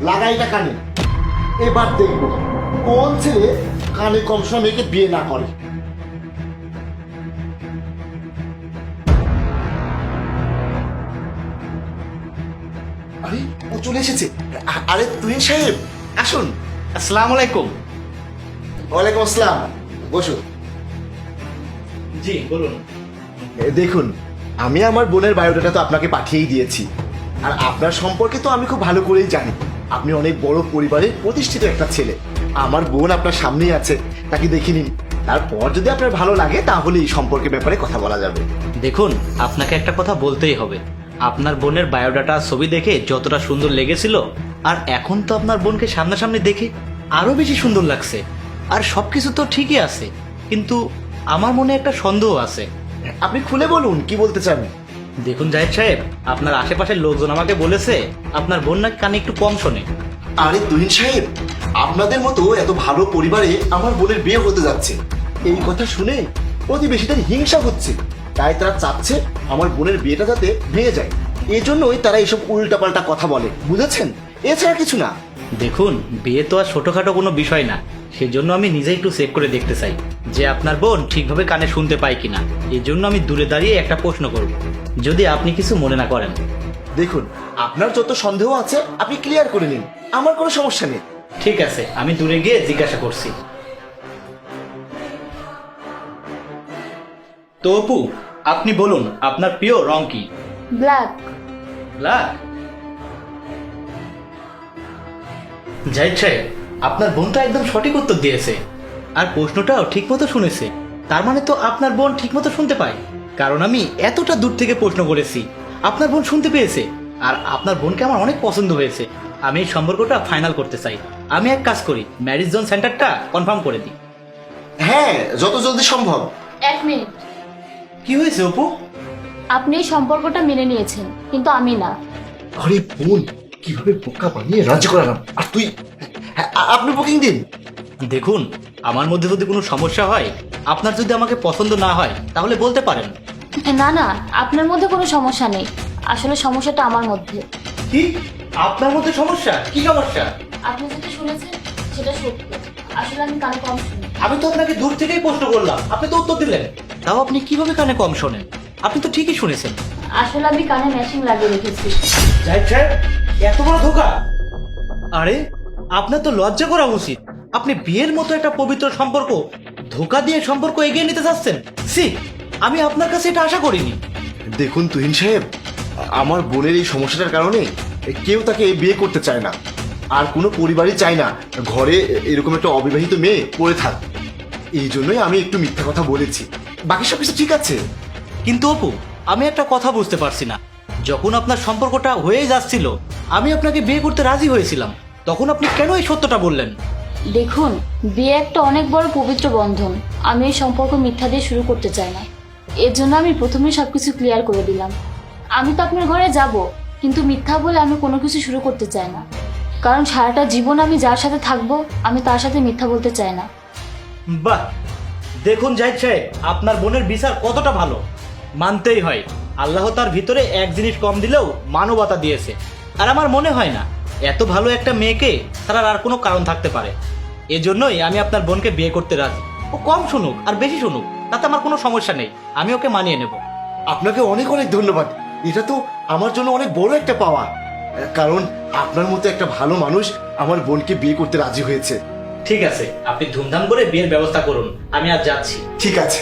লাগাইটা কানে। এবার দেখবো কোন ছেলে কানে কম সময় মেয়েকে বিয়ে না করে। আরে ও চলে এসেছে। আরে তুহিন সাহেব আসুন। আসসালামু আলাইকুম। ওয়ালাইকুম আসসালাম, বসুন। জি বলুন। দেখুন, আমি আমার বোনের বায়োডাটা তো আপনাকে পাঠিয়েই দিয়েছি। আর আপনার সম্পর্কে তো আমি খুব ভালো করেই জানি। আপনি অনেক বড় পরিবারের প্রতিষ্ঠিত একটা ছেলে। আমার বোন আপনার সামনেই আছে, তাকে দেখে নিন। তারপর যদি আপনার ভালো লাগে তাহলে এই সম্পর্কের ব্যাপারে কথা বলা যাবে। দেখুন, আপনাকে একটা কথা বলতেই হবে। আপনার বোনের বায়োডাটা ছবি দেখে যতটা সুন্দর লেগেছিল, আর এখন তো আপনার বোনকে সামনাসামনি দেখে আরো বেশি সুন্দর লাগছে। আর সবকিছু তো ঠিকই আছে, কিন্তু আমার মনে একটা সন্দেহ আছে। আপনি খুলে বলুন কি বলতে চান। দেখুন জাহিদ সাহেব, আপনার আশেপাশের লোকজন আমাকে বলেছে আপনার বোন নাকি কানে একটু কম শোনে। আরে তুহিন সাহেব, আপনাদের মতো এত ভালো পরিবারে আমার বোনের বিয়ে হতে যাচ্ছে, এই কথা শুনে প্রতিবেশীদের হিংসা হচ্ছে। তাই তারা চাচ্ছে আমার বোনের বিয়েটা যাতে ভেঙে যায়। এজন্যই তারা এইসব উল্টাপাল্টা কথা বলে, বুঝেছেন? এছাড়া কিছু না। দেখুন, বিয়ে তো আর ছোটখাটো কোনো বিষয় না। সেজন্য আমি নিজে একটু চেক করে দেখতে চাই যে আপনার বোন ঠিকভাবে কানে শুনতে পায় কিনা। এই জন্য আমি দূরে দাঁড়িয়ে একটা প্রশ্ন করব, যদি আপনি কিছু মনে না করেন। দেখুন, আপনার যত সন্দেহ আছে আপনি ক্লিয়ার করে নিন, আমার কোনো সমস্যা নেই। ঠিক আছে, আমি দূরে গিয়ে জিজ্ঞাসা করছি। তো অপু, আপনি বলুন আপনার প্রিয় রং কি? ব্ল্যাক। ব্ল্যাক। জাহিদ সাহেব, আপনার বোন তো একদম সঠিক উত্তর দিয়েছে, আর প্রশ্নটাও ঠিক মতো শুনেছে। তার মানে তো আপনার বোন ঠিক মতো শুনতে পায়, কারণ আমি এতটা দূর থেকে প্রশ্ন করেছি, আপনার বোন শুনতে পেয়েছে। আর আপনার বোনকে আমার অনেক পছন্দ হয়েছে। আমি এই সম্পর্কটা ফাইনাল করতে চাই। আমি এক কাজ করি, ম্যারেজ জোন সেন্টারটা কনফার্ম করে দিই। হ্যাঁ, যত জলদি সম্ভব। 1 মিনিট। কি হয়েছে অপু? আপনি এই সম্পর্কটা মেনে নিয়েছেন, কিন্তু আমি না। আরে বোন, কিভাবে বোকা বানিয়ে রাজি করালাম। আর তুই, হ্যাঁ, আপনি বুকিং দিন। দেখুন, আমার মধ্যে যদি কোনো সমস্যা হয়, আপনার যদি আমাকে পছন্দ না হয়, তাহলে বলতে পারেন। না না, আপনার মধ্যে কোনো সমস্যা নেই। আসলে সমস্যাটা আমার মধ্যে। কি? আপনার মধ্যে সমস্যা? কি সমস্যা? আপনি যেটা শুনেছেন সেটা সত্য। আসলে আমি কানে কম শুনি। আমি তো আপনাকে দূর থেকেই প্রশ্ন করলাম, আপনি তো উত্তর দিলেন। তাও আপনি কিভাবে কানে কম শোনেন? আপনি তো ঠিকই শুনেছেন। আসলে আমি কানে ম্যাচিং লাগিয়ে রেখেছি। জাহিদ সাহেব, এত বড় ধোঁকা! আরে, আপনার তো লজ্জা করা উচিত। আপনি বিয়ের মতো একটা পবিত্র সম্পর্ক ধোঁকা দিয়ে সম্পর্ক এগিয়ে নিতে চাচ্ছেন। সি, আমি আপনার কাছে এটা আশা করিনি। দেখুন তুহিন সাহেব, আমার বোনের এই সমস্যাটার কারণে কেউ তাকে বিয়ে করতে চায় না। আর কোনো পরিবারই চায় না ঘরে এরকম একটা অবিবাহিত মেয়ে পড়ে থাক। এই জন্যই আমি একটু মিথ্যা কথা বলেছি, বাকি সব কিছু ঠিক আছে। কিন্তু অপু, আমি একটা কথা বুঝতে পারছি না। যখন আপনার সম্পর্কটা হয়ে যাচ্ছিল, আমি আপনাকে বিয়ে করতে রাজি হয়েছিলাম, তখন আপনি কেন এই সত্যটা বললেন? দেখুন, বিয়ে একটা অনেক বড় পবিত্র বন্ধন। আমি এই সম্পর্ক মিথ্যা দিয়ে শুরু করতে চাই না। এর জন্য আমি প্রথমেই সবকিছু ক্লিয়ার করে দিলাম। আমি তো আপনার ঘরে যাব, কিন্তু মিথ্যা বলে আমি কোনো কিছু শুরু করতে চাই না। কারণ সারাটা জীবন আমি যার সাথে থাকবো, আমি তার সাথে মিথ্যা বলতে চাই না। বাহ! দেখুন জাহিদ সাহেব, আপনার বোনের বিচার কতটা ভালো। মানতেই হয়, আল্লাহ তার ভিতরে এক জিনিস কম দিলেও মানবতা দিয়েছে। আর আমার মনে হয় না এত ভালো একটা মেয়েকে ছাড়ার আর কোনো কারণ থাকতে পারে। এজন্যই আমি আপনার বোনকে বিয়ে করতে রাজি। ও কম শুনুক আর বেশি শুনুক, তাতে আমার কোনো সমস্যা নেই। আমি ওকে মানিয়ে নেব। আপনাকে অনেক অনেক ধন্যবাদ। এটা তো আমার জন্য অনেক বড় একটা পাওয়া, কারণ আপনার মতো একটা ভালো মানুষ আমার বোনকে বিয়ে করতে রাজি হয়েছে। ঠিক আছে, আপনি ধুমধাম করে বিয়ের ব্যবস্থা করুন। আমি আজ যাচ্ছি। ঠিক আছে।